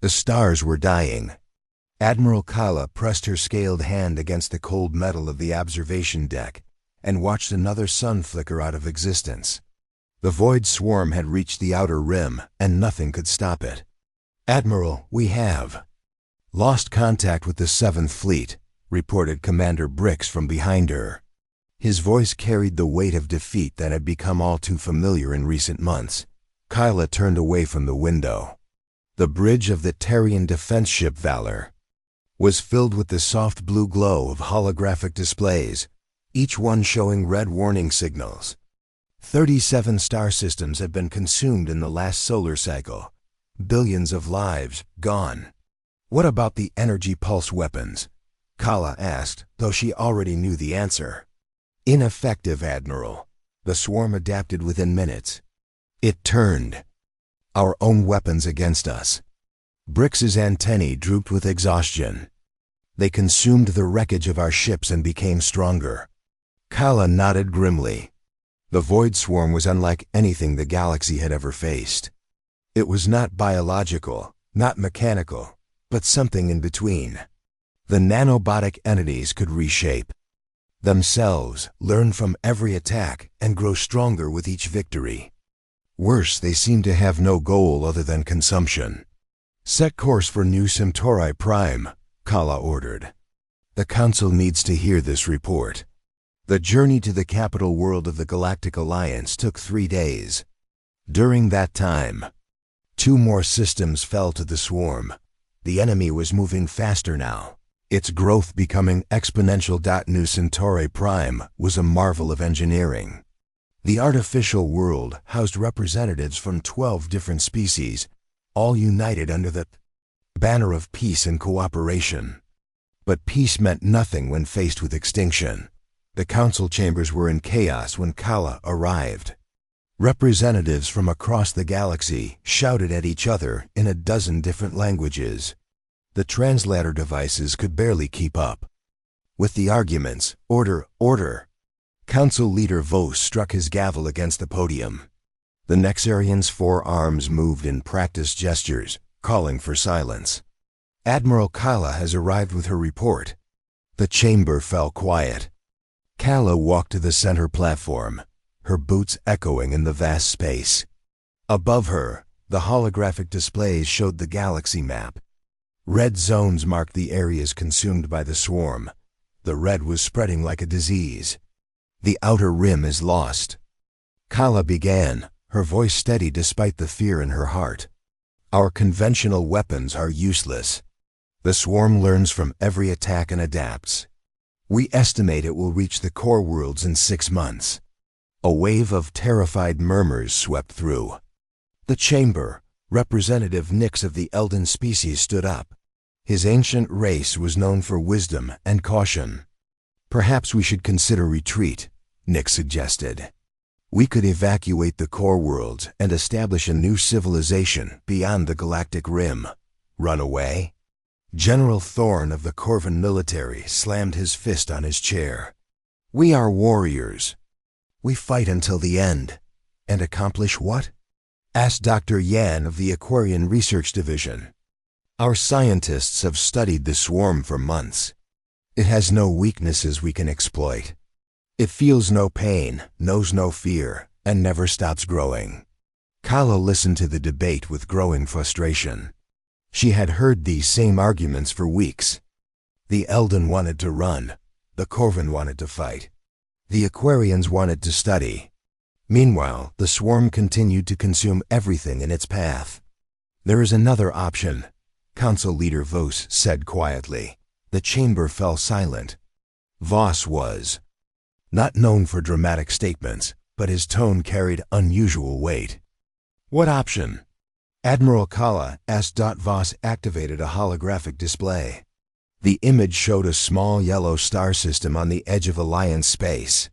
The stars were dying. Admiral Kala pressed her scaled hand against the cold metal of the observation deck and watched another sun flicker out of existence. The void swarm had reached the outer rim, and nothing could stop it. "Admiral, we have lost contact with the 7th Fleet," reported Commander Brix from behind her. His voice carried the weight of defeat that had become all too familiar in recent months. Kyla turned away from the window. The bridge of the Terrian defense ship Valor was filled with the soft blue glow of holographic displays, each one showing red warning signals. 37 star systems had been consumed in the last solar cycle. Billions of lives gone. "What about the energy pulse weapons?" Kala asked, though she already knew the answer. "Ineffective, Admiral. The swarm adapted within minutes. It turned our own weapons against us." Brix's antennae drooped with exhaustion. "They consumed the wreckage of our ships and became stronger." Kala nodded grimly. The void swarm was unlike anything the galaxy had ever faced. It was not biological, not mechanical, but something in between. The nanobotic entities could reshape themselves, learn from every attack, and grow stronger with each victory. Worse, they seemed to have no goal other than consumption. "Set course for New Centauri Prime," Kala ordered. "The Council needs to hear this report." The journey to the capital world of the Galactic Alliance took 3 days. During that time, 2 more systems fell to the swarm. The enemy was moving faster now, its growth becoming exponential. New Centauri Prime was a marvel of engineering. The artificial world housed representatives from 12 different species, all united under the banner of peace and cooperation. But peace meant nothing when faced with extinction. The council chambers were in chaos when Kala arrived. Representatives from across the galaxy shouted at each other in a dozen different languages. The translator devices could barely keep up with the arguments. "Order, order!" Council leader Vos struck his gavel against the podium. The Nexarian's 4 arms moved in practiced gestures, calling for silence. "Admiral Kala has arrived with her report." The chamber fell quiet. Kala walked to the center platform, her boots echoing in the vast space. Above her, the holographic displays showed the galaxy map. Red zones marked the areas consumed by the swarm. The red was spreading like a disease. "The outer rim is lost," Kala began, her voice steady despite the fear in her heart. "Our conventional weapons are useless. The swarm learns from every attack and adapts. We estimate it will reach the core worlds in 6 months." A wave of terrified murmurs swept through the chamber. Representative Nyx of the Elden species stood up. His ancient race was known for wisdom and caution. "Perhaps we should consider retreat," Nyx suggested. "We could evacuate the core worlds and establish a new civilization beyond the galactic rim." "Run away?" General Thorne of the Corvan military slammed his fist on his chair. "We are warriors. We fight until the end." "And accomplish what?" asked Dr. Yan of the Aquarian Research Division. "Our scientists have studied the swarm for months. It has no weaknesses we can exploit. It feels no pain, knows no fear, and never stops growing." Kala listened to the debate with growing frustration. She had heard these same arguments for weeks. The Elden wanted to run. The Corvan wanted to fight. The Aquarians wanted to study. Meanwhile, the swarm continued to consume everything in its path. "There is another option," Council Leader Vos said quietly. The chamber fell silent. Vos was not known for dramatic statements, but his tone carried unusual weight. "What option?" Admiral Kala asked. Vos activated a holographic display. The image showed a small yellow star system on the edge of Alliance space.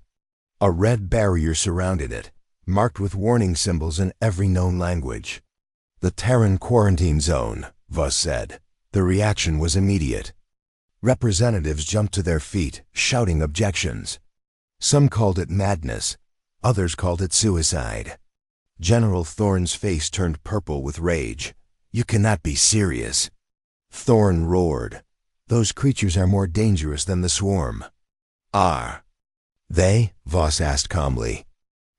A red barrier surrounded it, marked with warning symbols in every known language. "The Terran quarantine zone," Vos said. The reaction was immediate. Representatives jumped to their feet, shouting objections. Some called it madness, others called it suicide. General Thorne's face turned purple with rage. You cannot be serious. Thorn roared. Those creatures are more dangerous than the swarm. Are they? Voss asked calmly.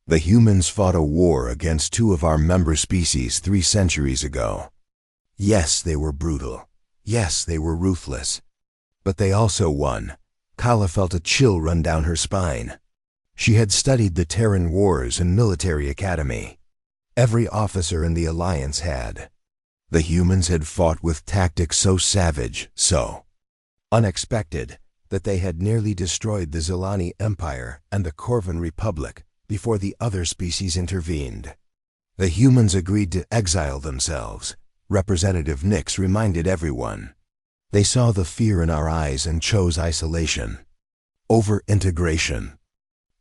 The humans fought a war against two of our member species 3 centuries ago. Yes, they were brutal. Yes, they were ruthless. But they also won. Kala felt a chill run down her spine. She had studied the Terran Wars and military academy. Every officer in the Alliance had. The humans had fought with tactics so savage, so unexpected, that they had nearly destroyed the Zilani Empire and the Corvan Republic before the other species intervened. The humans agreed to exile themselves. Representative Nix reminded everyone. They saw the fear in our eyes and chose isolation over integration.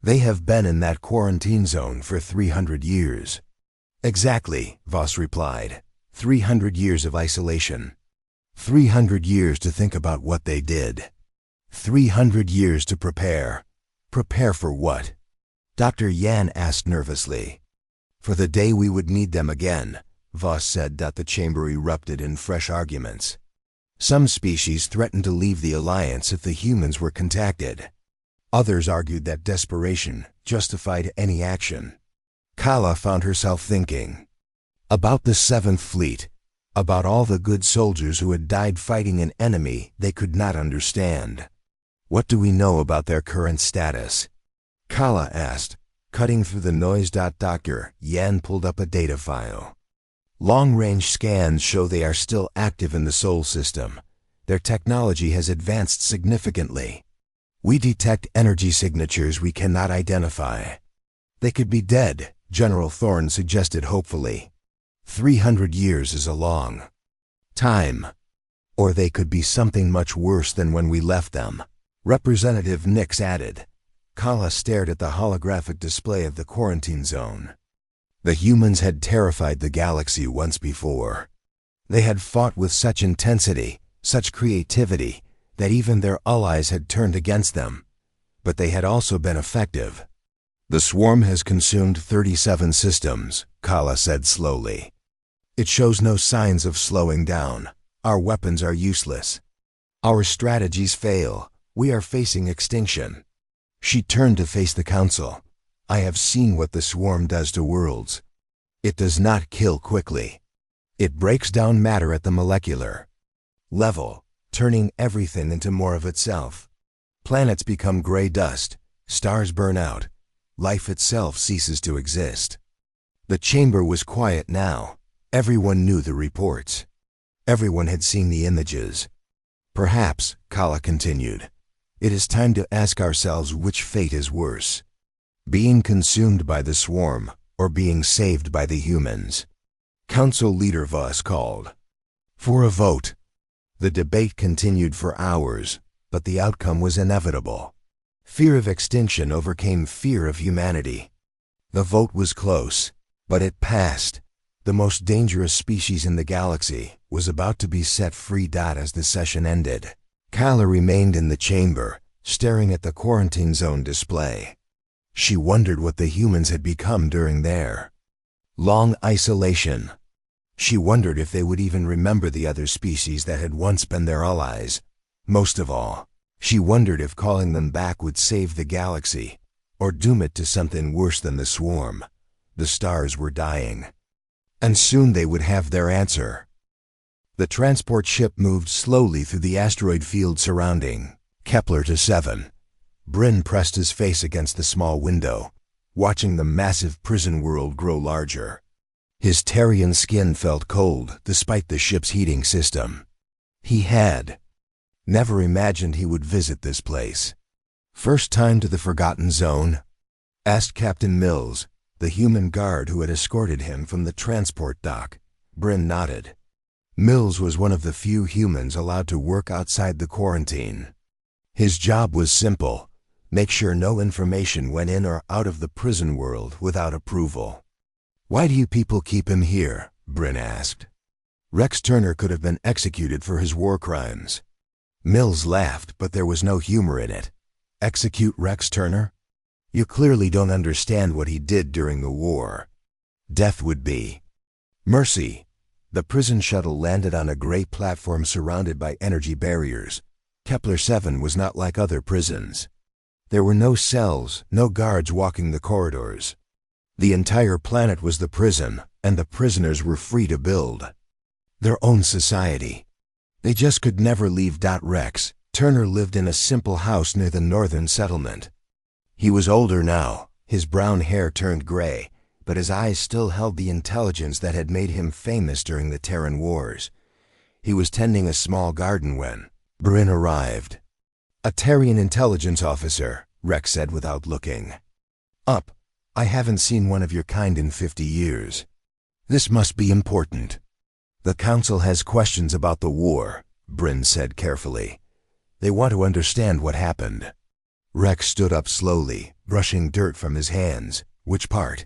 They have been in that quarantine zone for 300 years. Exactly, Voss replied. 300 years of isolation. 300 years to think about what they did. 300 years to prepare. Prepare for what? Dr. Yan asked nervously. For the day we would need them again, Voss said. The chamber erupted in fresh arguments. Some species threatened to leave the Alliance if the humans were contacted. Others argued that desperation justified any action. Kala found herself thinking about the 7th Fleet, about all the good soldiers who had died fighting an enemy they could not understand. What do we know about their current status? Kala asked, cutting through the noise. Dr. Yan pulled up a data file. Long-range scans show they are still active in the Sol system. Their technology has advanced significantly. We detect energy signatures we cannot identify. They could be dead, General Thorne suggested hopefully. 300 years is a long time. Or they could be something much worse than when we left them, Representative Nix added. Kala stared at the holographic display of the quarantine zone. The humans had terrified the galaxy once before. They had fought with such intensity, such creativity, that even their allies had turned against them. But they had also been effective. The swarm has consumed 37 systems, Kala said slowly. It shows no signs of slowing down. Our weapons are useless. Our strategies fail. We are facing extinction. She turned to face the council. I have seen what the swarm does to worlds. It does not kill quickly. It breaks down matter at the molecular level, turning everything into more of itself. Planets become gray dust, stars burn out, life itself ceases to exist. The chamber was quiet now. Everyone knew the reports. Everyone had seen the images. Perhaps, Kala continued, it is time to ask ourselves which fate is worse. Being consumed by the swarm, or being saved by the humans. Council Leader Voss called for a vote. The debate continued for hours, but the outcome was inevitable. Fear of extinction overcame fear of humanity. The vote was close, but it passed. The most dangerous species in the galaxy was about to be set free. As the session ended, Kala remained in the chamber, staring at the quarantine zone display. She wondered what the humans had become during their long isolation. She wondered if they would even remember the other species that had once been their allies. Most of all, she wondered if calling them back would save the galaxy, or doom it to something worse than the swarm. The stars were dying. And soon they would have their answer. The transport ship moved slowly through the asteroid field surrounding Kepler to 7. Bryn pressed his face against the small window, watching the massive prison world grow larger. His Terrian skin felt cold despite the ship's heating system. He had never imagined he would visit this place. First time to the Forgotten Zone? Asked Captain Mills, the human guard who had escorted him from the transport dock. Bryn nodded. Mills was one of the few humans allowed to work outside the quarantine. His job was simple: make sure no information went in or out of the prison world without approval. Why do you people keep him here? Bryn asked. Rex Turner could have been executed for his war crimes. Mills laughed, but there was no humor in it. Execute Rex Turner? You clearly don't understand what he did during the war. Death would be mercy. The prison shuttle landed on a gray platform surrounded by energy barriers. Kepler-7 was not like other prisons. There were no cells, no guards walking the corridors. The entire planet was the prison, and the prisoners were free to build their own society. They just could never leave. Rex Turner lived in a simple house near the northern settlement. He was older now, his brown hair turned gray, but his eyes still held the intelligence that had made him famous during the Terran Wars. He was tending a small garden when Bryn arrived. "A Terran intelligence officer," Rex said without looking up. "I haven't seen one of your kind in 50 years. This must be important." "The Council has questions about the war," Bryn said carefully. "They want to understand what happened." Rex stood up slowly, brushing dirt from his hands. "Which part?"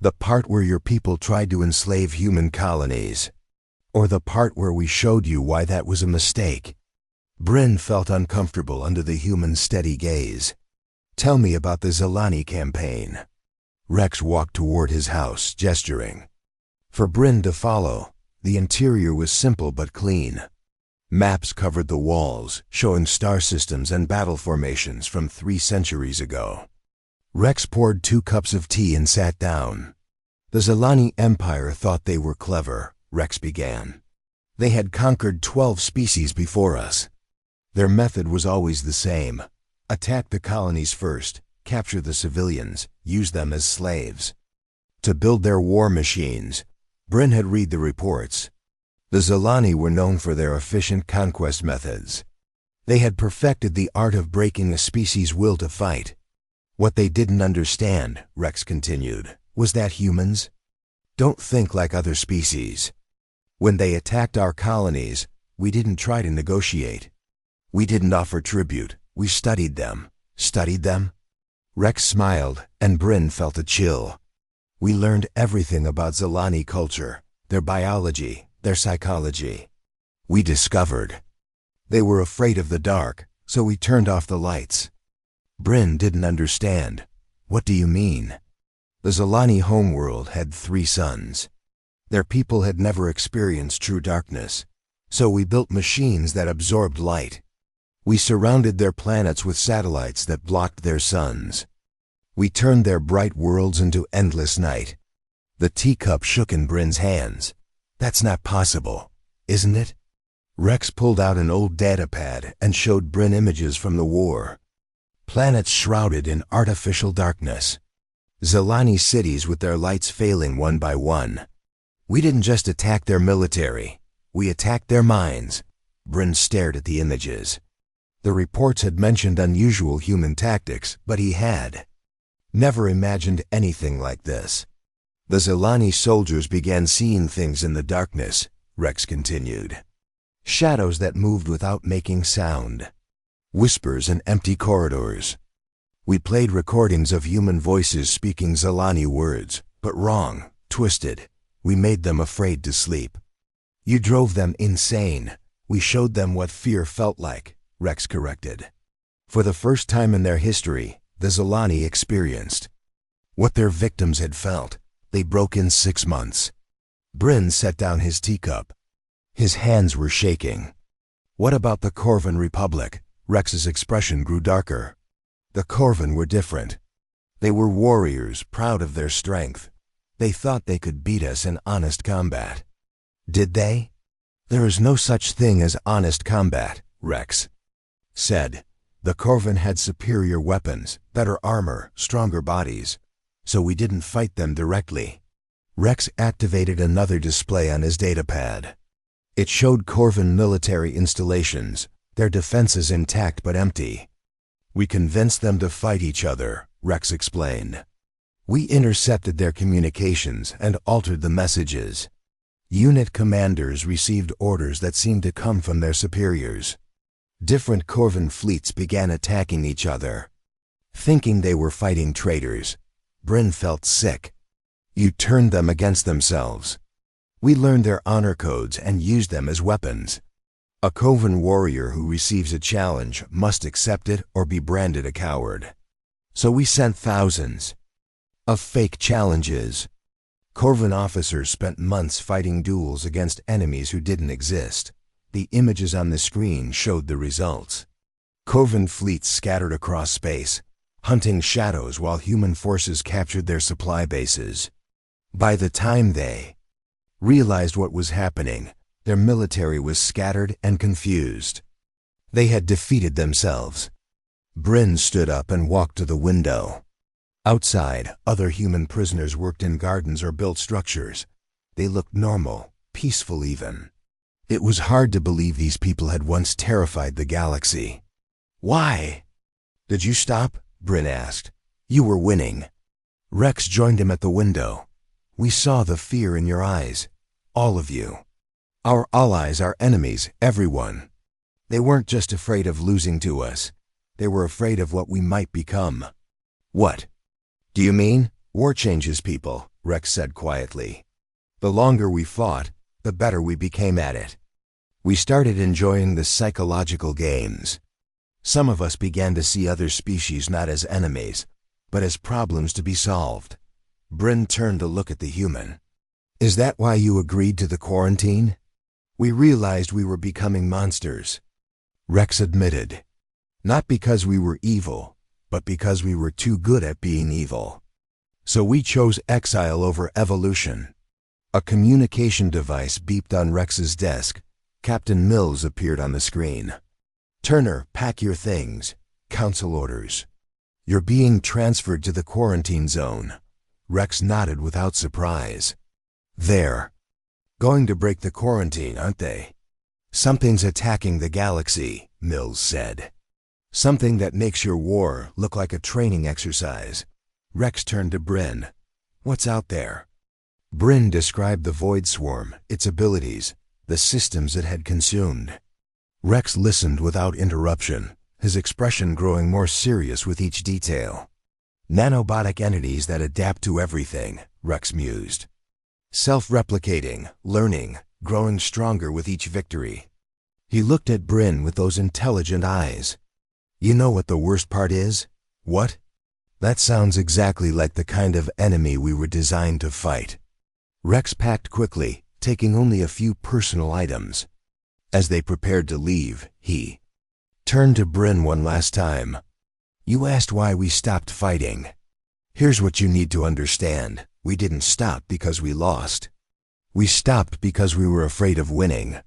"The part where your people tried to enslave human colonies. Or the part where we showed you why that was a mistake?" Bryn felt uncomfortable under the human's steady gaze. "Tell me about the Zelani campaign." Rex walked toward his house, gesturing for Bryn to follow. The interior was simple but clean. Maps covered the walls, showing star systems and battle formations from 3 centuries ago. Rex poured 2 cups of tea and sat down. "The Zelani Empire thought they were clever," Rex began. "They had conquered 12 species before us. Their method was always the same. Attack the colonies first, capture the civilians, use them as slaves to build their war machines." Bryn had read the reports. The Zelani were known for their efficient conquest methods. They had perfected the art of breaking a species' will to fight. "What they didn't understand," Rex continued, "was that humans don't think like other species. When they attacked our colonies, we didn't try to negotiate. We didn't offer tribute. We studied them." "Studied them?" Rex smiled, and Bryn felt a chill. "We learned everything about Zelani culture, their biology, their psychology. We discovered they were afraid of the dark, so we turned off the lights." Bryn didn't understand. "What do you mean?" "The Zelani homeworld had 3 suns. Their people had never experienced true darkness, so we built machines that absorbed light. We surrounded their planets with satellites that blocked their suns. We turned their bright worlds into endless night." The teacup shook in Bryn's hands. "That's not possible, isn't it?" Rex pulled out an old datapad and showed Bryn images from the war. Planets shrouded in artificial darkness. Zelani cities with their lights failing one by one. "We didn't just attack their military. We attacked their minds." Bryn stared at the images. The reports had mentioned unusual human tactics, but he had never imagined anything like this. "The Zelani soldiers began seeing things in the darkness," Rex continued. "Shadows that moved without making sound. Whispers in empty corridors. We played recordings of human voices speaking Zelani words, but wrong, twisted. We made them afraid to sleep. You drove them insane. We showed them what fear felt like," Rex corrected. "For the first time in their history, the Zelani experienced what their victims had felt. They broke in 6 months." Bryn set down his teacup. His hands were shaking. "What about the Corvan Republic?" Rex's expression grew darker. "The Corvan were different. They were warriors, proud of their strength. They thought they could beat us in honest combat." "Did they?" "There is no such thing as honest combat," Rex said. "The Corvan had superior weapons, better armor, stronger bodies, so we didn't fight them directly." Rex activated another display on his datapad. It showed Corvan military installations, their defenses intact but empty. "We convinced them to fight each other," Rex explained. "We intercepted their communications and altered the messages. Unit commanders received orders that seemed to come from their superiors. Different Corvan fleets began attacking each other, thinking they were fighting traitors." Bryn felt sick. "You turned them against themselves. We learned their honor codes and used them as weapons. A Corvan warrior who receives a challenge must accept it or be branded a coward. So we sent thousands of fake challenges. Corvan officers spent months fighting duels against enemies who didn't exist. The images on the screen showed the results. Corvan fleets scattered across space, hunting shadows while human forces captured their supply bases. By the time they realized what was happening, their military was scattered and confused. They had defeated themselves. Bryn stood up and walked to the window. Outside, other human prisoners worked in gardens or built structures. They looked normal, peaceful even. It was hard to believe these people had once terrified the galaxy. Why? Did you stop? Bryn asked. You were winning. Rex joined him at the window. We saw the fear in your eyes. All of you. Our allies, our enemies, everyone. They weren't just afraid of losing to us. They were afraid of what we might become. What? Do you mean? War changes people, Rex said quietly. The longer we fought, the better we became at it. We started enjoying the psychological games. Some of us began to see other species not as enemies, but as problems to be solved. Bryn turned to look at the human. Is that why you agreed to the quarantine? We realized we were becoming monsters. Rex admitted. Not because we were evil, but because we were too good at being evil. So we chose exile over evolution. A communication device beeped on Rex's desk. Captain Mills appeared on the screen. Turner, pack your things. Council orders. You're being transferred to the quarantine zone. Rex nodded without surprise. They're going to break the quarantine, aren't they? Something's attacking the galaxy, Mills said. Something that makes your war look like a training exercise. Rex turned to Bryn. What's out there? Bryn described the Void Swarm, its abilities, the systems it had consumed. Rex listened without interruption, his expression growing more serious with each detail. Nanobotic entities that adapt to everything, Rex mused. Self-replicating, learning, growing stronger with each victory. He looked at Bryn with those intelligent eyes. You know what the worst part is? What? That sounds exactly like the kind of enemy we were designed to fight. Rex packed quickly, taking only a few personal items. As they prepared to leave, he turned to Bryn one last time. You asked why we stopped fighting. Here's what you need to understand. We didn't stop because we lost. We stopped because we were afraid of winning.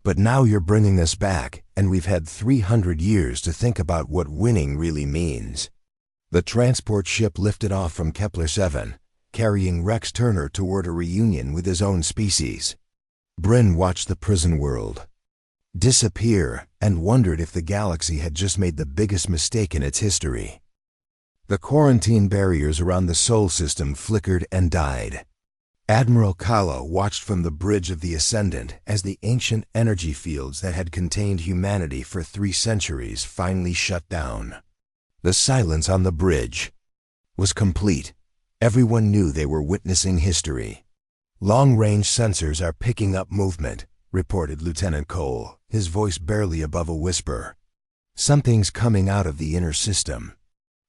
But now you're bringing us back, and we've had 300 years to think about what winning really means. The transport ship lifted off from Kepler-7, carrying Rex Turner toward a reunion with his own species. Bryn watched the prison world disappear and wondered if the galaxy had just made the biggest mistake in its history. The quarantine barriers around the Sol system flickered and died. Admiral Kala watched from the bridge of the Ascendant as the ancient energy fields that had contained humanity for 3 centuries finally shut down. The silence on the bridge was complete. Everyone knew they were witnessing history. Long-range sensors are picking up movement, reported Lieutenant Cole, his voice barely above a whisper. Something's coming out of the inner system.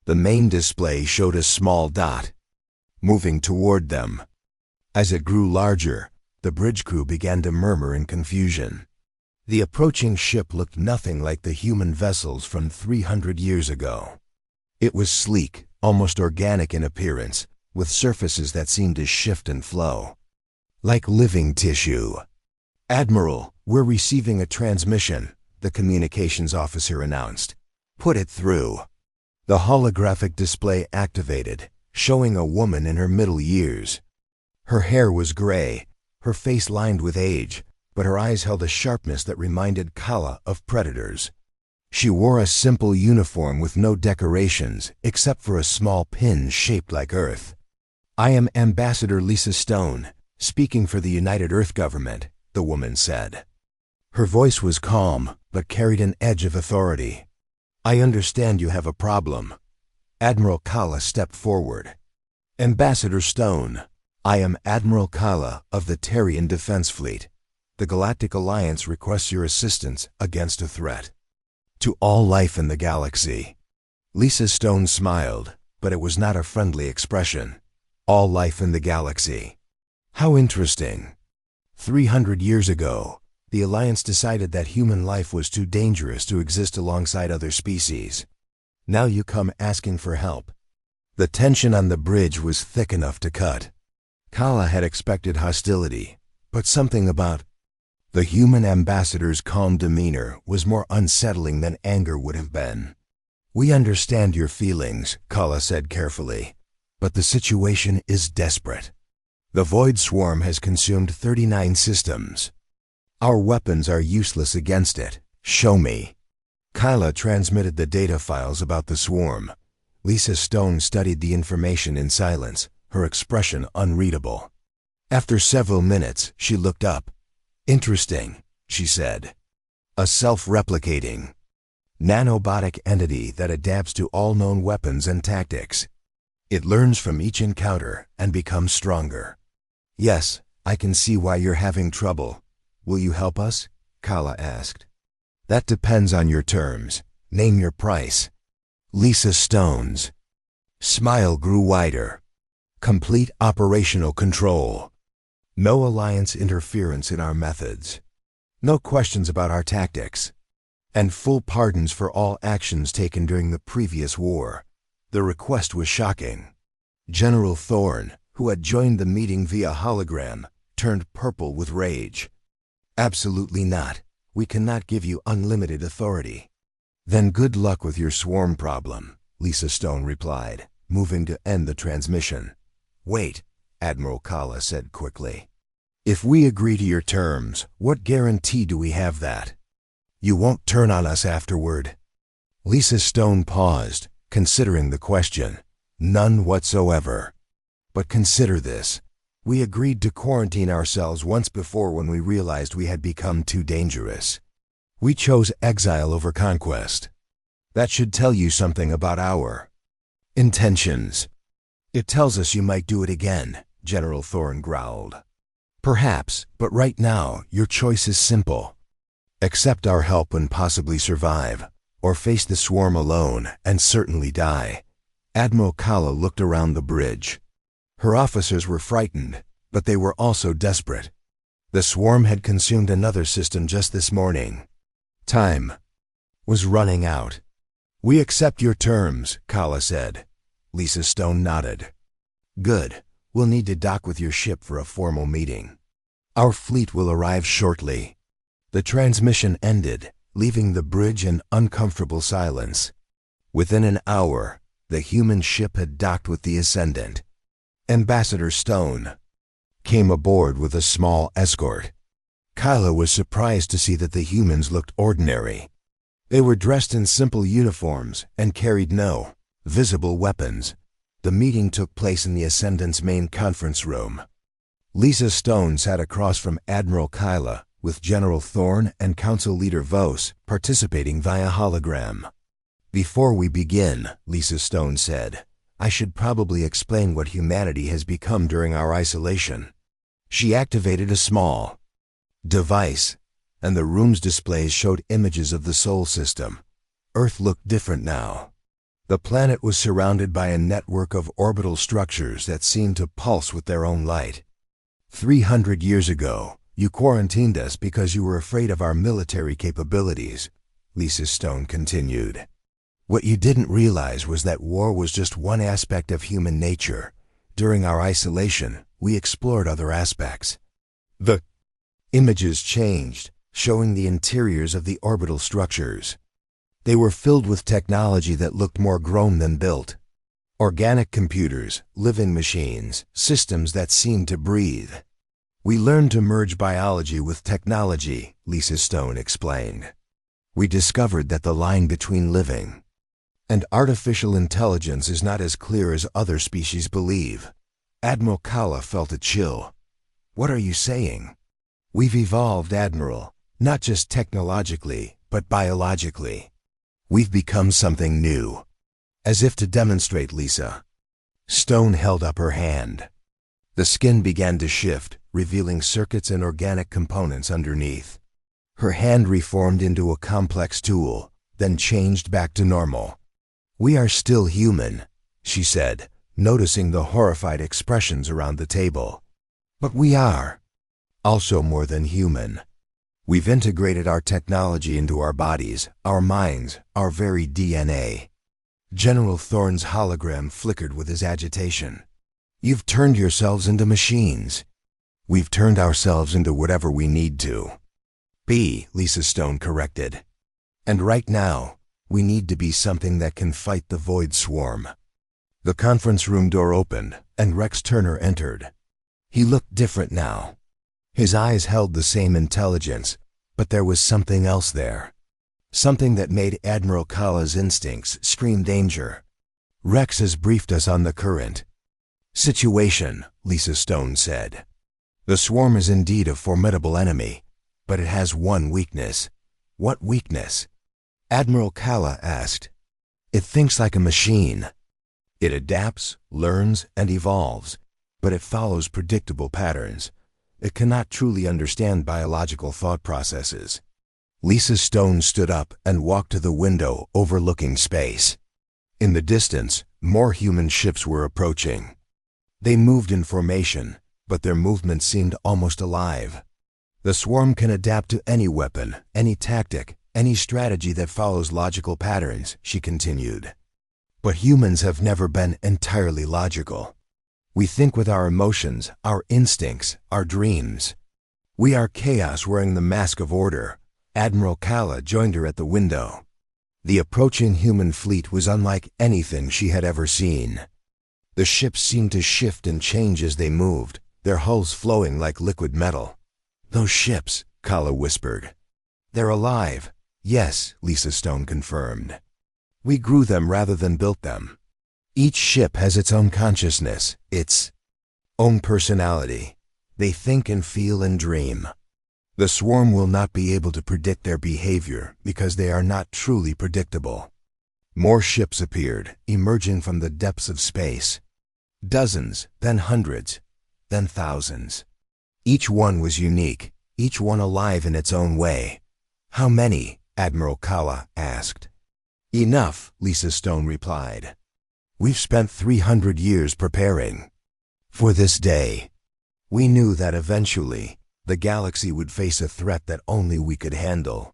The main display showed a small dot moving toward them. As it grew larger, the bridge crew began to murmur in confusion. The approaching ship looked nothing like the human vessels from 300 years ago. It was sleek, almost organic in appearance, with surfaces that seemed to shift and flow. Like living tissue. Admiral, we're receiving a transmission, the communications officer announced. Put it through. The holographic display activated, showing a woman in her middle years. Her hair was gray, her face lined with age, but her eyes held a sharpness that reminded Kala of predators. She wore a simple uniform with no decorations except for a small pin shaped like Earth. I am Ambassador Lisa Stone, speaking for the United Earth government, the woman said. Her voice was calm, but carried an edge of authority. I understand you have a problem. Admiral Kala stepped forward. Ambassador Stone, I am Admiral Kala of the Terrian Defense Fleet. The Galactic Alliance requests your assistance against a threat to all life in the galaxy. Lisa Stone smiled, but it was not a friendly expression. All life in the galaxy. How interesting. 300 years ago, the Alliance decided that human life was too dangerous to exist alongside other species. Now you come asking for help. The tension on the bridge was thick enough to cut. Kala had expected hostility, but something about the human ambassador's calm demeanor was more unsettling than anger would have been. "We understand your feelings," Kala said carefully, "but the situation is desperate. The Void Swarm has consumed 39 systems. Our weapons are useless against it. Show me." Kyla transmitted the data files about the swarm. Lisa Stone studied the information in silence, her expression unreadable. After several minutes, she looked up. "Interesting," she said. "A self-replicating, nanobotic entity that adapts to all known weapons and tactics. It learns from each encounter and becomes stronger." "Yes, I can see why you're having trouble. Will you help us?" Kala asked. "That depends on your terms. Name your price." Lisa Stone's smile grew wider. "Complete operational control. No Alliance interference in our methods. No questions about our tactics. And full pardons for all actions taken during the previous war." The request was shocking. General Thorne, who had joined the meeting via hologram, turned purple with rage. "Absolutely not. We cannot give you unlimited authority." "Then good luck with your swarm problem," Lisa Stone replied, moving to end the transmission. "Wait," Admiral Kala said quickly. "If we agree to your terms, what guarantee do we have that you won't turn on us afterward?" Lisa Stone paused, considering the question. "None whatsoever. But consider this. We agreed to quarantine ourselves once before when we realized we had become too dangerous. We chose exile over conquest. That should tell you something about our intentions." "It tells us you might do it again," General Thorne growled. "Perhaps, but right now, your choice is simple. Accept our help and possibly survive, or face the swarm alone and certainly die." Admiral Kala looked around the bridge. Her officers were frightened, but they were also desperate. The swarm had consumed another system just this morning. Time was running out. "We accept your terms," Kala said. Lisa Stone nodded. "Good. We'll need to dock with your ship for a formal meeting. Our fleet will arrive shortly." The transmission ended, leaving the bridge in uncomfortable silence. Within an hour, the human ship had docked with the Ascendant. Ambassador Stone came aboard with a small escort. Kyla was surprised to see that the humans looked ordinary. They were dressed in simple uniforms and carried no visible weapons. The meeting took place in the Ascendant's main conference room. Lisa Stone sat across from Admiral Kyla, with General Thorne and Council Leader Vos participating via hologram. "Before we begin," Lisa Stone said, "I should probably explain what humanity has become during our isolation." She activated a small device, and the room's displays showed images of the Sol system. Earth looked different now. The planet was surrounded by a network of orbital structures that seemed to pulse with their own light. 300 years ago, you quarantined us because you were afraid of our military capabilities," Lisa Stone continued. "What you didn't realize was that war was just one aspect of human nature. During our isolation, we explored other aspects." The images changed, showing the interiors of the orbital structures. They were filled with technology that looked more grown than built. Organic computers, living machines, systems that seemed to breathe. "We learned to merge biology with technology," Lisa Stone explained. "We discovered that the line between living and artificial intelligence is not as clear as other species believe." Admiral Kala felt a chill. "What are you saying?" "We've evolved, Admiral, not just technologically, but biologically. We've become something new." As if to demonstrate, Lisa Stone held up her hand. The skin began to shift, revealing circuits and organic components underneath. Her hand reformed into a complex tool, then changed back to normal. "We are still human," she said, noticing the horrified expressions around the table. But we are also more than human. We've integrated our technology into our bodies, our minds, our very DNA. General Thorne's hologram flickered with his agitation. You've turned yourselves into machines. We've turned ourselves into whatever we need to be, Lisa Stone corrected. And right now, we need to be something that can fight the Void Swarm. The conference room door opened, and Rex Turner entered. He looked different now. His eyes held the same intelligence, but there was something else there. Something that made Admiral Kala's instincts scream danger. Rex has briefed us on the current situation, Lisa Stone said. The swarm is indeed a formidable enemy, but it has one weakness. What weakness? Admiral Kala asked. It thinks like a machine. It adapts, learns, and evolves, but it follows predictable patterns. It cannot truly understand biological thought processes. Lisa Stone stood up and walked to the window overlooking space. In the distance, more human ships were approaching. They moved in formation, but their movement seemed almost alive. The swarm can adapt to any weapon, any tactic, any strategy that follows logical patterns, she continued. But humans have never been entirely logical. We think with our emotions, our instincts, our dreams. We are chaos wearing the mask of order. Admiral Kala joined her at the window. The approaching human fleet was unlike anything she had ever seen. The ships seemed to shift and change as they moved, their hulls flowing like liquid metal. Those ships, Kala whispered. They're alive. Yes, Lisa Stone confirmed. We grew them rather than built them. Each ship has its own consciousness, its own personality. They think and feel and dream. The swarm will not be able to predict their behavior because they are not truly predictable. More ships appeared, emerging from the depths of space. Dozens, then hundreds, then thousands. Each one was unique, each one alive in its own way. How many? Admiral Kala asked. Enough, Lisa Stone replied. We've spent 300 years preparing for this day. We knew that eventually, the galaxy would face a threat that only we could handle.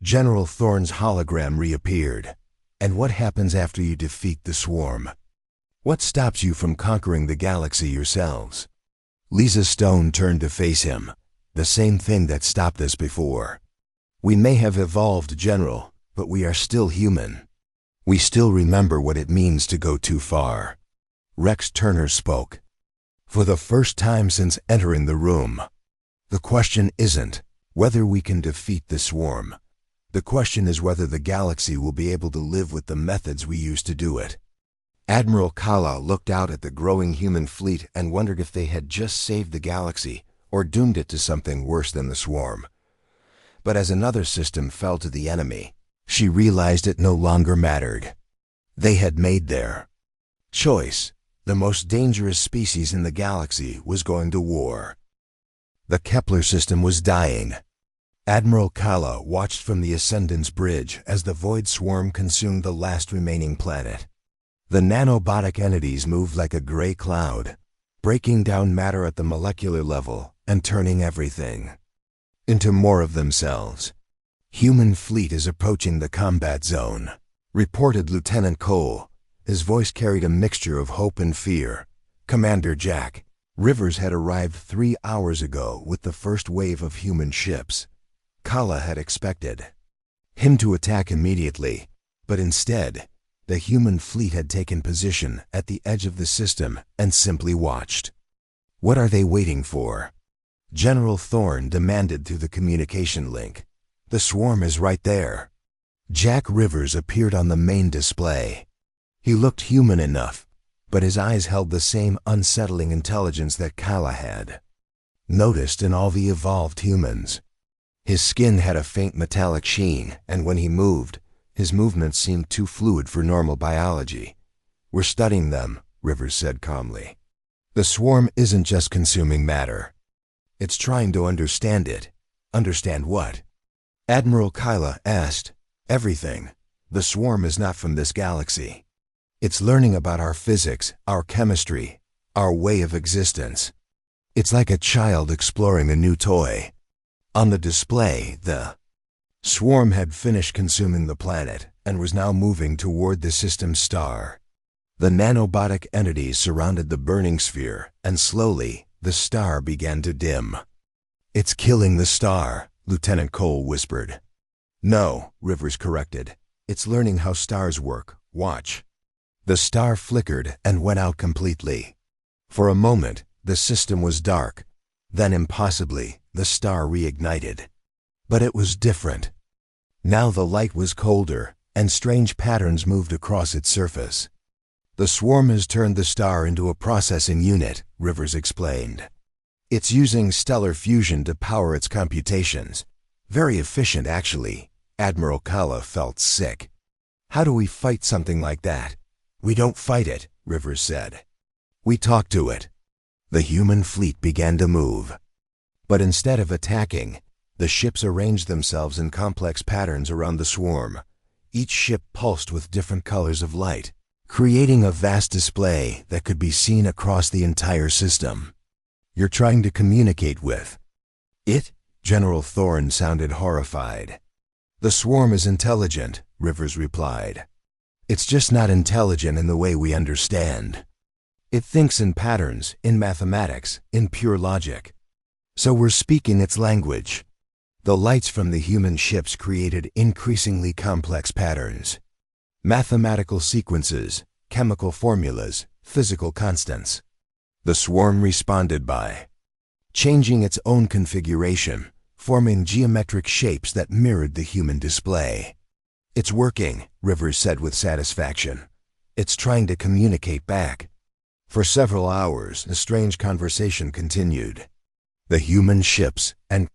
General Thorne's hologram reappeared. And what happens after you defeat the swarm? What stops you from conquering the galaxy yourselves? Lisa Stone turned to face him. The same thing that stopped us before. We may have evolved, General, but we are still human. We still remember what it means to go too far. Rex Turner spoke. For the first time since entering the room, the question isn't whether we can defeat the swarm. The question is whether the galaxy will be able to live with the methods we use to do it. Admiral Kala looked out at the growing human fleet and wondered if they had just saved the galaxy or doomed it to something worse than the swarm. But as another system fell to the enemy, she realized it no longer mattered. They had made their choice. The most dangerous species in the galaxy was going to war. The Kepler system was dying. Admiral Kala watched from the Ascendance Bridge as the Void Swarm consumed the last remaining planet. The nanobotic entities moved like a gray cloud, breaking down matter at the molecular level and turning everything into more of themselves. Human fleet is approaching the combat zone, reported Lieutenant Cole. His voice carried a mixture of hope and fear. Commander Jack Rivers had arrived 3 hours ago with the first wave of human ships. Kala had expected him to attack immediately, but instead, the human fleet had taken position at the edge of the system and simply watched. What are they waiting for? General Thorne demanded through the communication link. The swarm is right there. Jack Rivers appeared on the main display. He looked human enough, but his eyes held the same unsettling intelligence that Kala had noticed in all the evolved humans. His skin had a faint metallic sheen, and when he moved, his movements seemed too fluid for normal biology. We're studying them, Rivers said calmly. The swarm isn't just consuming matter. It's trying to understand it. Understand what? Admiral Kala asked. Everything. The swarm is not from this galaxy. It's learning about our physics, our chemistry, our way of existence. It's like a child exploring a new toy. On the display, the swarm had finished consuming the planet and was now moving toward the system's star. The nanobotic entities surrounded the burning sphere, and slowly, the star began to dim. "It's killing the star," Lieutenant Cole whispered. "No," Rivers corrected. "It's learning how stars work. Watch." The star flickered and went out completely. For a moment, the system was dark. Then impossibly, the star reignited. But it was different. Now the light was colder, and strange patterns moved across its surface. "The swarm has turned the star into a processing unit," Rivers explained. "It's using stellar fusion to power its computations. Very efficient, actually." Admiral Kala felt sick. "How do we fight something like that?" "We don't fight it," Rivers said. "We talk to it." The human fleet began to move. But instead of attacking, the ships arranged themselves in complex patterns around the swarm. Each ship pulsed with different colors of light, creating a vast display that could be seen across the entire system. "You're trying to communicate with it?" General Thorne sounded horrified. "The swarm is intelligent," Rivers replied. "It's just not intelligent in the way we understand. It thinks in patterns, in mathematics, in pure logic. So we're speaking its language." The lights from the human ships created increasingly complex patterns. Mathematical sequences, chemical formulas, physical constants. The swarm responded by changing its own configuration, forming geometric shapes that mirrored the human display. "It's working," Rivers said with satisfaction. "It's trying to communicate back." For several hours, a strange conversation continued. The human ships and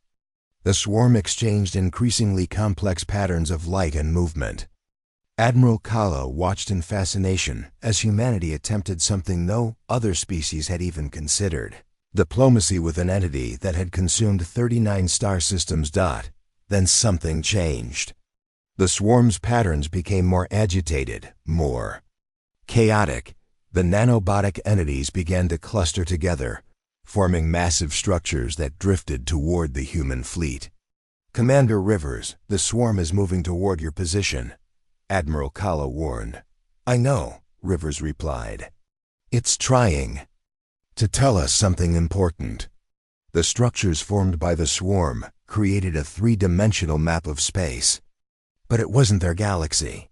the swarm exchanged increasingly complex patterns of light and movement. Admiral Kala watched in fascination as humanity attempted something no other species had even considered: diplomacy with an entity that had consumed 39 star systems. Then something changed. The swarm's patterns became more agitated, more chaotic. The nanobotic entities began to cluster together, forming massive structures that drifted toward the human fleet. "Commander Rivers, the swarm is moving toward your position," Admiral Kala warned. "I know," Rivers replied. "It's trying to tell us something important." The structures formed by the swarm created a three-dimensional map of space. But it wasn't their galaxy.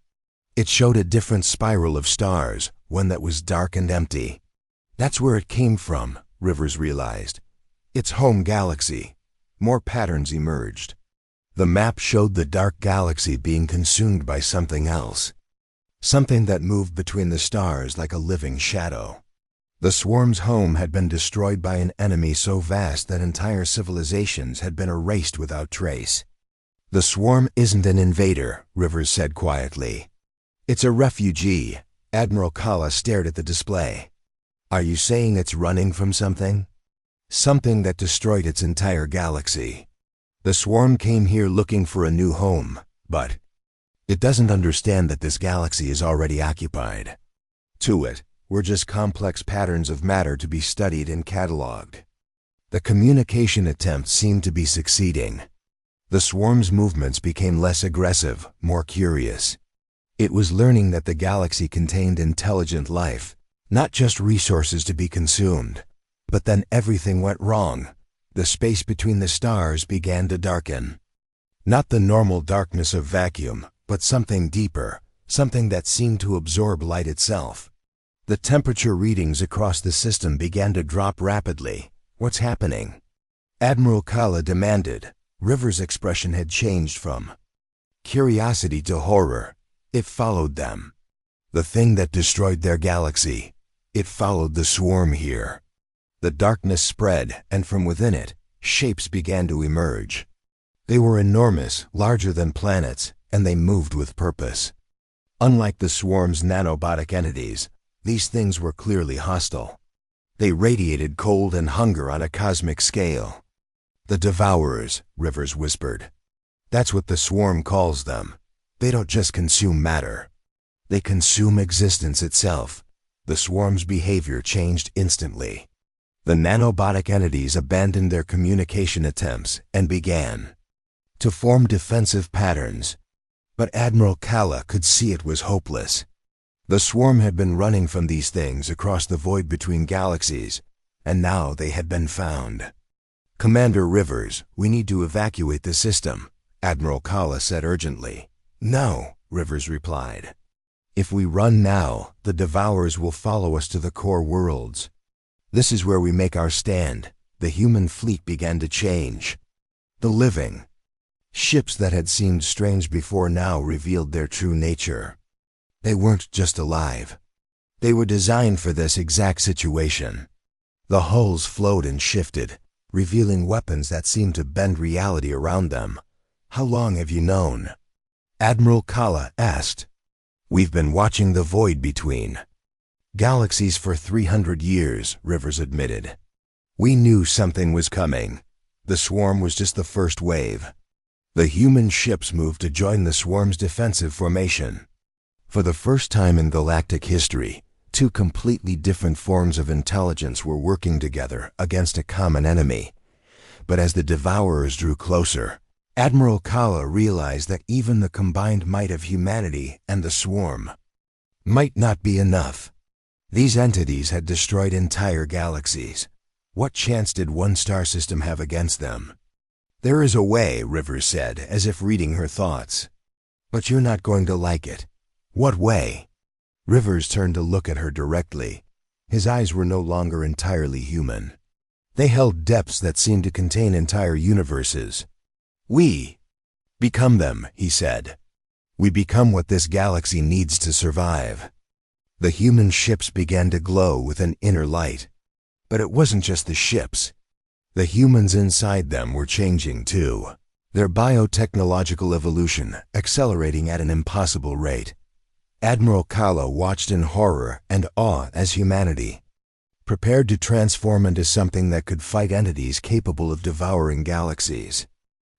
It showed a different spiral of stars, one that was dark and empty. That's where it came from, Rivers realized. Its home galaxy. More patterns emerged. The map showed the dark galaxy being consumed by something else. Something that moved between the stars like a living shadow. The swarm's home had been destroyed by an enemy so vast that entire civilizations had been erased without trace. "The swarm isn't an invader," Rivers said quietly. "It's a refugee." Admiral Kala stared at the display. "Are you saying it's running from something?" "Something that destroyed its entire galaxy. The swarm came here looking for a new home, but it doesn't understand that this galaxy is already occupied. To it, we're just complex patterns of matter to be studied and cataloged." The communication attempts seemed to be succeeding. The swarm's movements became less aggressive, more curious. It was learning that the galaxy contained intelligent life, not just resources to be consumed. But then everything went wrong. The space between the stars began to darken. Not the normal darkness of vacuum, but something deeper, something that seemed to absorb light itself. The temperature readings across the system began to drop rapidly. "What's happening?" Admiral Kala demanded. Rivers' expression had changed from curiosity to horror. It followed them. The thing that destroyed their galaxy. It followed the swarm here. The darkness spread, and from within it, shapes began to emerge. They were enormous, larger than planets, and they moved with purpose. Unlike the swarm's nanobotic entities, these things were clearly hostile. They radiated cold and hunger on a cosmic scale. "The Devourers," Rivers whispered. "That's what the swarm calls them. They don't just consume matter. They consume existence itself." The swarm's behavior changed instantly. The nanobotic entities abandoned their communication attempts and began to form defensive patterns. But Admiral Kala could see it was hopeless. The swarm had been running from these things across the void between galaxies, and now they had been found. "Commander Rivers, we need to evacuate the system," Admiral Kala said urgently. "No," Rivers replied. "If we run now, the Devourers will follow us to the core worlds. This is where we make our stand." The human fleet began to change. The living ships that had seemed strange before now revealed their true nature. They weren't just alive. They were designed for this exact situation. The hulls flowed and shifted, revealing weapons that seemed to bend reality around them. "How long have you known?" Admiral Kala asked. "We've been watching the void between galaxies for 300 years, Rivers admitted. "We knew something was coming. The swarm was just the first wave." The human ships moved to join the swarm's defensive formation. For the first time in galactic history, two completely different forms of intelligence were working together against a common enemy. But as the Devourers drew closer, Admiral Kala realized that even the combined might of humanity and the swarm might not be enough. These entities had destroyed entire galaxies. What chance did one star system have against them? "There is a way," Rivers said, as if reading her thoughts. "But you're not going to like it." "What way?" Rivers turned to look at her directly. His eyes were no longer entirely human. They held depths that seemed to contain entire universes. "We become them," he said. "We become what this galaxy needs to survive." The human ships began to glow with an inner light. But it wasn't just the ships. The humans inside them were changing too, their biotechnological evolution accelerating at an impossible rate. Admiral Kala watched in horror and awe as humanity prepared to transform into something that could fight entities capable of devouring galaxies.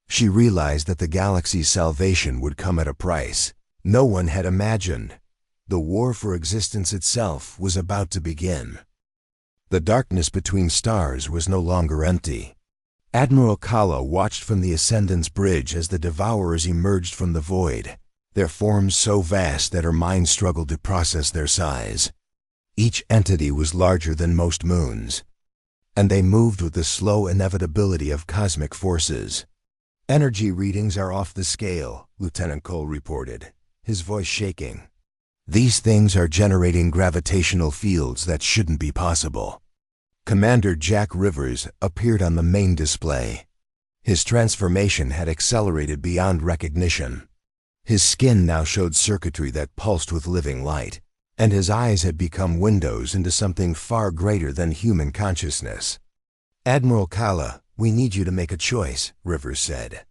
She realized that the galaxy's salvation would come at a price no one had imagined. The war for existence itself was about to begin. The darkness between stars was no longer empty. Admiral Kala watched from the Ascendance Bridge as the Devourers emerged from the void, their forms so vast that her mind struggled to process their size. Each entity was larger than most moons, and they moved with the slow inevitability of cosmic forces. "Energy readings are off the scale," Lieutenant Cole reported, his voice shaking. "These things are generating gravitational fields that shouldn't be possible." Commander Jack Rivers appeared on the main display. His transformation had accelerated beyond recognition. His skin now showed circuitry that pulsed with living light, and his eyes had become windows into something far greater than human consciousness. "Admiral Kala, we need you to make a choice," Rivers said.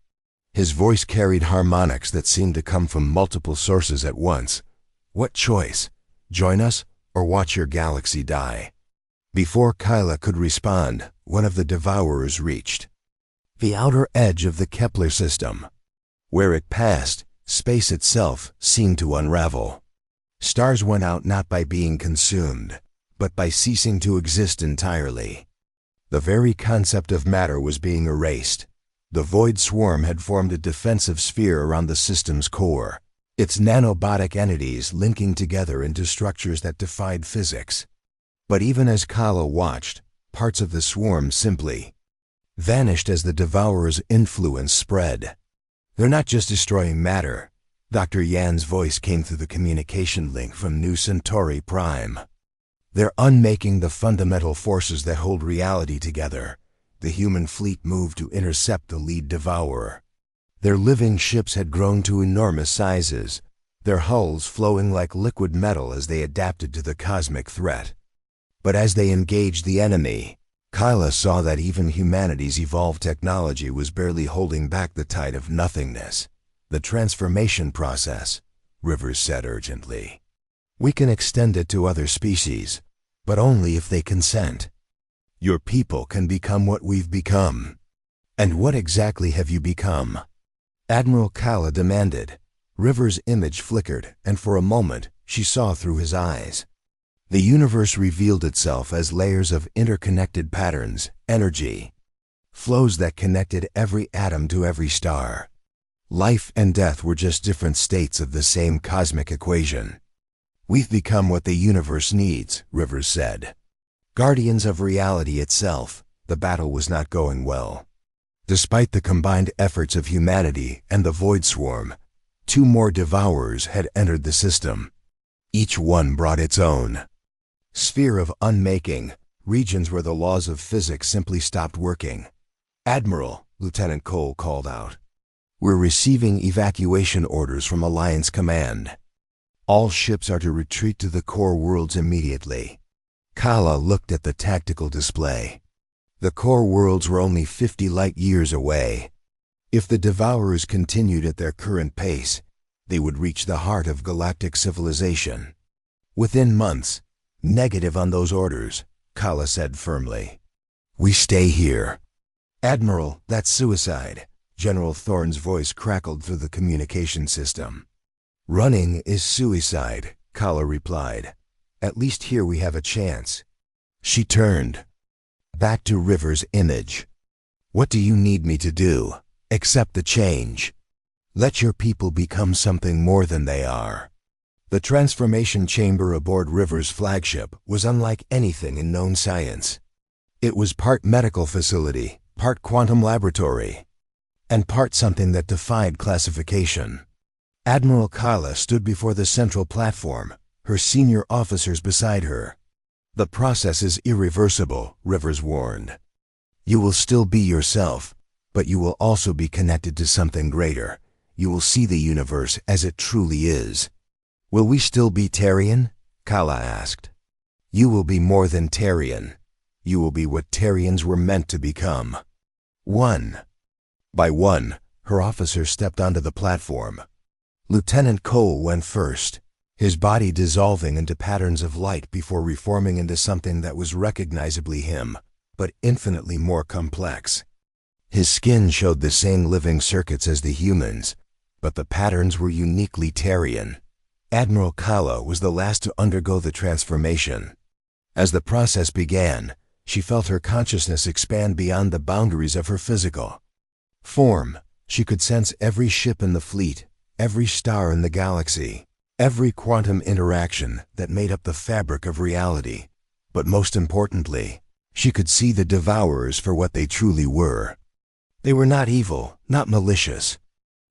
His voice carried harmonics that seemed to come from multiple sources at once. "What choice? Join us or watch your galaxy die?" Before Kyla could respond, one of the Devourers reached the outer edge of the Kepler system. Where it passed, space itself seemed to unravel. Stars went out not by being consumed, but by ceasing to exist entirely. The very concept of matter was being erased. The void swarm had formed a defensive sphere around the system's core, its nanobotic entities linking together into structures that defied physics. But even as Kala watched, parts of the swarm simply vanished as the Devourer's influence spread. "They're not just destroying matter." Dr. Yan's voice came through the communication link from New Centauri Prime. "They're unmaking the fundamental forces that hold reality together." The human fleet moved to intercept the lead Devourer. Their living ships had grown to enormous sizes, their hulls flowing like liquid metal as they adapted to the cosmic threat. But as they engaged the enemy, Kyla saw that even humanity's evolved technology was barely holding back the tide of nothingness. "The transformation process," Rivers said urgently. "We can extend it to other species, but only if they consent. Your people can become what we've become." "And what exactly have you become?" Admiral Kala demanded. Rivers' image flickered, and for a moment she saw through his eyes. The universe revealed itself as layers of interconnected patterns, energy, flows that connected every atom to every star. Life and death were just different states of the same cosmic equation. "We've become what the universe needs," Rivers said. Guardians of reality itself, the battle was not going well. Despite the combined efforts of humanity and the Void Swarm, 2 more Devourers had entered the system. Each one brought its own sphere of unmaking, regions where the laws of physics simply stopped working. "Admiral," Lieutenant Cole called out, "we're receiving evacuation orders from Alliance Command. All ships are to retreat to the core worlds immediately." Kala looked at the tactical display. The core worlds were only 50 light-years away. If the Devourers continued at their current pace, they would reach the heart of galactic civilization within months. "Negative on those orders," Kala said firmly. "We stay here." "Admiral, that's suicide," General Thorne's voice crackled through the communication system. "Running is suicide," Kala replied. "At least here we have a chance." She turned back to River's image. "What do you need me to do? Accept the change. Let your people become something more than they are." The transformation chamber aboard River's flagship was unlike anything in known science. It was part medical facility, part quantum laboratory, and part something that defied classification. Admiral Kala stood before the central platform, her senior officers beside her. "The process is irreversible," Rivers warned. "You will still be yourself, but you will also be connected to something greater. You will see the universe as it truly is." "Will we still be Terrian?" Kala asked. "You will be more than Terrian. You will be what Terrians were meant to become." One by one, her officers stepped onto the platform. Lieutenant Cole went first, his body dissolving into patterns of light before reforming into something that was recognizably him, but infinitely more complex. His skin showed the same living circuits as the humans, but the patterns were uniquely Terrian. Admiral Kala was the last to undergo the transformation. As the process began, she felt her consciousness expand beyond the boundaries of her physical form. She could sense every ship in the fleet, every star in the galaxy, every quantum interaction that made up the fabric of reality. But most importantly, she could see the Devourers for what they truly were. They were not evil, not malicious.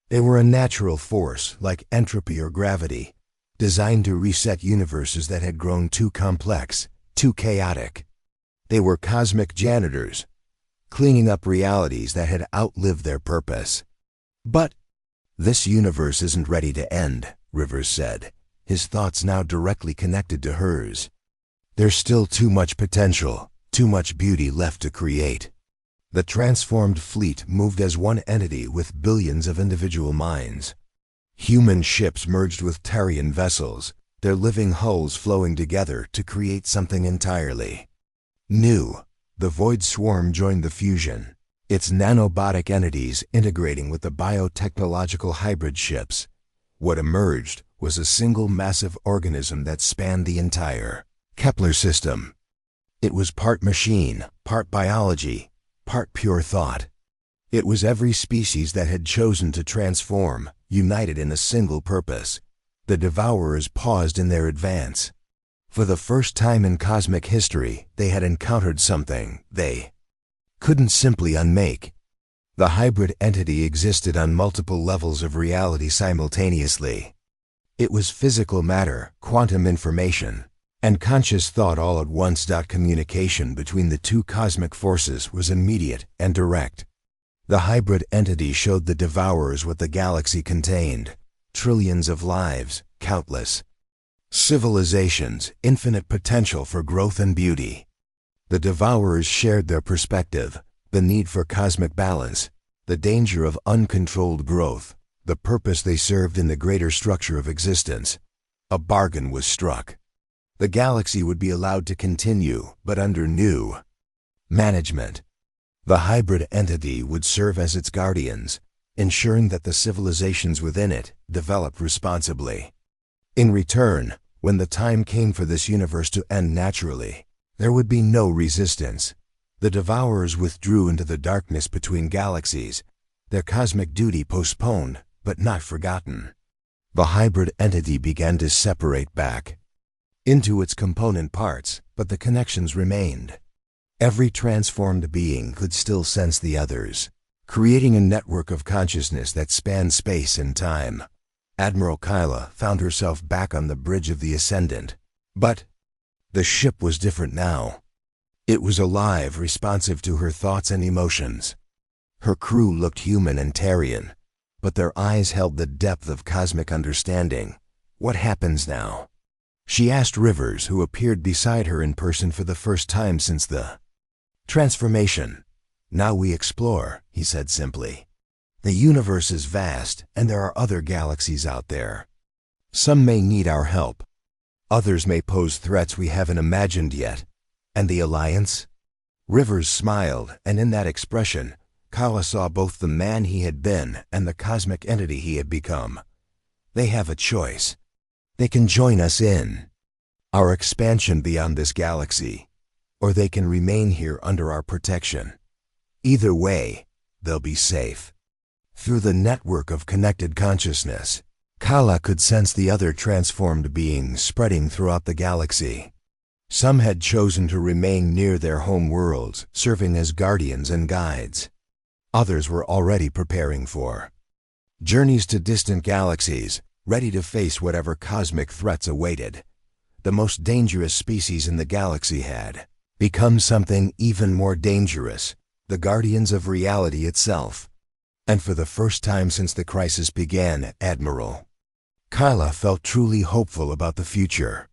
They were a natural force, like entropy or gravity, designed to reset universes that had grown too complex, too chaotic. They were cosmic janitors, cleaning up realities that had outlived their purpose. "But this universe isn't ready to end," Rivers said, his thoughts now directly connected to hers. "There's still too much potential, too much beauty left to create." The transformed fleet moved as one entity with billions of individual minds. Human ships merged with Terrian vessels, their living hulls flowing together to create something entirely new. The Void Swarm joined the fusion, its nanobotic entities integrating with the biotechnological hybrid ships. What emerged was a single massive organism that spanned the entire Kepler system. It was part machine, part biology, part pure thought. It was every species that had chosen to transform, united in a single purpose. The Devourers paused in their advance. For the first time in cosmic history, they had encountered something they couldn't simply unmake. The hybrid entity existed on multiple levels of reality simultaneously. It was physical matter, quantum information, and conscious thought all at once. Communication between the two cosmic forces was immediate and direct. The hybrid entity showed the Devourers what the galaxy contained: trillions of lives, countless civilizations, infinite potential for growth and beauty. The Devourers shared their perspective, the need for cosmic balance, the danger of uncontrolled growth, the purpose they served in the greater structure of existence. A bargain was struck. The galaxy would be allowed to continue, but under new management. The hybrid entity would serve as its guardians, ensuring that the civilizations within it developed responsibly. In return, When the time came for this universe to end naturally, there would be no resistance. The Devourers withdrew into the darkness between galaxies, their cosmic duty postponed, but not forgotten. The hybrid entity began to separate back into its component parts, but the connections remained. Every transformed being could still sense the others, creating a network of consciousness that spanned space and time. Admiral Kyla found herself back on the bridge of the Ascendant. But the ship was different now. It was alive, responsive to her thoughts and emotions. Her crew looked human and Terrian, but their eyes held the depth of cosmic understanding. What happens now? She asked Rivers, who appeared beside her in person for the first time since the transformation. Now we explore, he said simply. The universe is vast, and there are other galaxies out there. Some may need our help. Others may pose threats we haven't imagined yet. And the Alliance? Rivers smiled, and in that expression, Kala saw both the man he had been and the cosmic entity he had become. They have a choice. They can join us in our expansion beyond this galaxy, or they can remain here under our protection. Either way, they'll be safe. Through the network of connected consciousness, Kala could sense the other transformed beings spreading throughout the galaxy. Some had chosen to remain near their home worlds, serving as guardians and guides. Others were already preparing for journeys to distant galaxies, ready to face whatever cosmic threats awaited. The most dangerous species in the galaxy had become something even more dangerous, the guardians of reality itself. And for the first time since the crisis began, Admiral Kyla felt truly hopeful about the future.